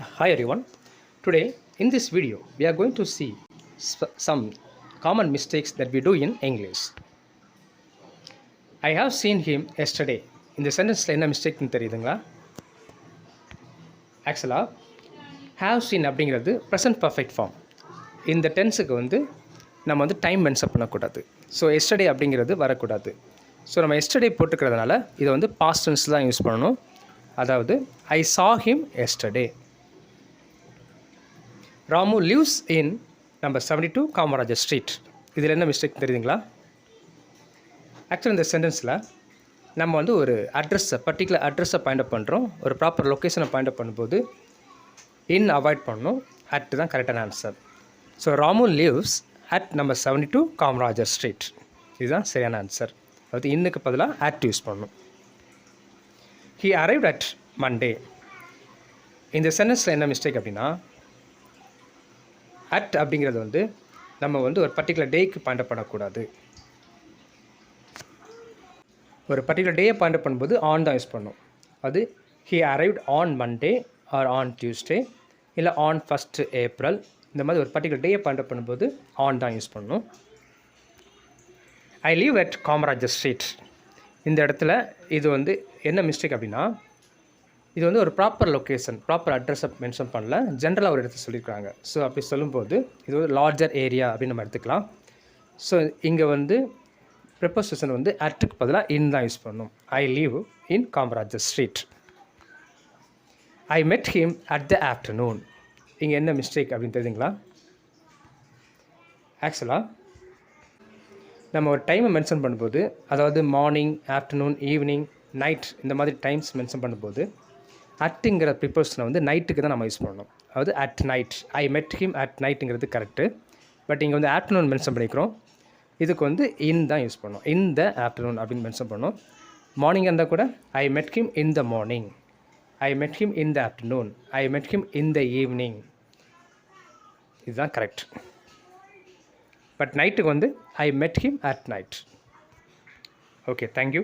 Hi everyone. Today in this video we are going to see some common mistakes that we do in English. I have seen him yesterday. இந்த சென்டென்ஸில் என்ன மிஸ்டேக்னு தெரியுதுங்களா? ஆக்சுவலாக have seen அப்படிங்கிறது present perfect form. இந்த டென்ஸுக்கு நம்ம time mention பண்ணக்கூடாது. So yesterday அப்படிங்கிறது வரக்கூடாது. ஸோ நம்ம எஸ்டர்டே போட்டுக்கிறதுனால இதை பாஸ்ட் டென்ஸ் தான் யூஸ் பண்ணணும். அதாவது I saw him yesterday. Ramu lives in number 72 Kamarajar street. இதில் என்ன மிஸ்டேக் தெரியுதுங்களா? ஆக்சுவலி இந்த சென்டென்ஸில் நம்ம ஒரு அட்ரஸை பர்டிகுலர் அட்ரஸை பாயிண்ட் அப் பண்ணுறோம். ஒரு ப்ராப்பர் லொக்கேஷனை பாயிண்ட் அப் பண்ணும்போது இன் அவாய்ட் பண்ணணும். அட் தான் கரெக்டான answer. So Ramu lives at number 72 Kamarajar street. இதுதான் சரியான ஆன்சர். அதாவது இன்னுக்கு பதிலாக அட் யூஸ் பண்ணணும். He arrived at Monday. இந்த சென்டென்ஸில் என்ன மிஸ்டேக் அப்படின்னா, அட் அப்படிங்கிறது நம்ம ஒரு பர்டிகுலர் டேக்கு பாயிண்ட் அப் பண்ணக்கூடாது. ஒரு பர்டிகுலர் டேயை பாயிண்ட் அப் பண்ணும்போது ஆன் தான் யூஸ் பண்ணணும். அது he arrived on Monday R on Tuesday இல்லை ஆன் 1st ஏப்ரல். இந்த மாதிரி ஒரு பர்டிகுலர் டேயை பாயிண்ட் அப் பண்ணும்போது ஆன் தான் யூஸ் பண்ணணும். I live at Kamarajar street. இந்த இடத்துல இது என்ன மிஸ்டேக் அப்படின்னா, இது ஒரு ப்ராப்பர் லொக்கேஷன், ப்ராப்பர் அட்ரஸை மென்ஷன் பண்ணல, ஜென்ரலாக ஒரு இடத்த சொல்லியிருக்காங்க. ஸோ அப்படி சொல்லும்போது இது ஒரு லார்ஜர் ஏரியா அப்படின்னு நம்ம எடுத்துக்கலாம். ஸோ இங்கே ப்ரிப்போசிஷன் அட்டுக்கு பதிலாக இன் தான் யூஸ் பண்ணணும். I live in Kamarajar street. I met him at the afternoon. இங்கே என்ன மிஸ்டேக் அப்படின்னு தெரியுதுங்களா? ஆக்சுவலாக நம்ம ஒரு டைமை மென்ஷன் பண்ணும்போது, அதாவது மார்னிங், ஆஃப்டர்நூன், ஈவினிங், நைட் இந்த மாதிரி டைம்ஸ் மென்ஷன் பண்ணும்போது அட்டுங்கிற ப்ரிப்போசிஷனை நைட்டுக்கு தான் நம்ம யூஸ் பண்ணணும். அதாவது at night. I met him at நைட்டுங்கிறது கரெக்டு. பட் இங்கே ஆஃப்டர்நூன் மென்ஷன் பண்ணிக்கிறோம். இதுக்கு இன் தான் யூஸ் பண்ணணும். இன் த ஆஃப்டர்நூன் அப்படின்னு மென்ஷன் பண்ணணும். மார்னிங் இருந்தால் கூட ஐ met him in the morning, I met him in the afternoon, I met him in the evening. இதுதான் கரெக்ட். பட் நைட்டுக்கு I met him at night. Okay, thank you.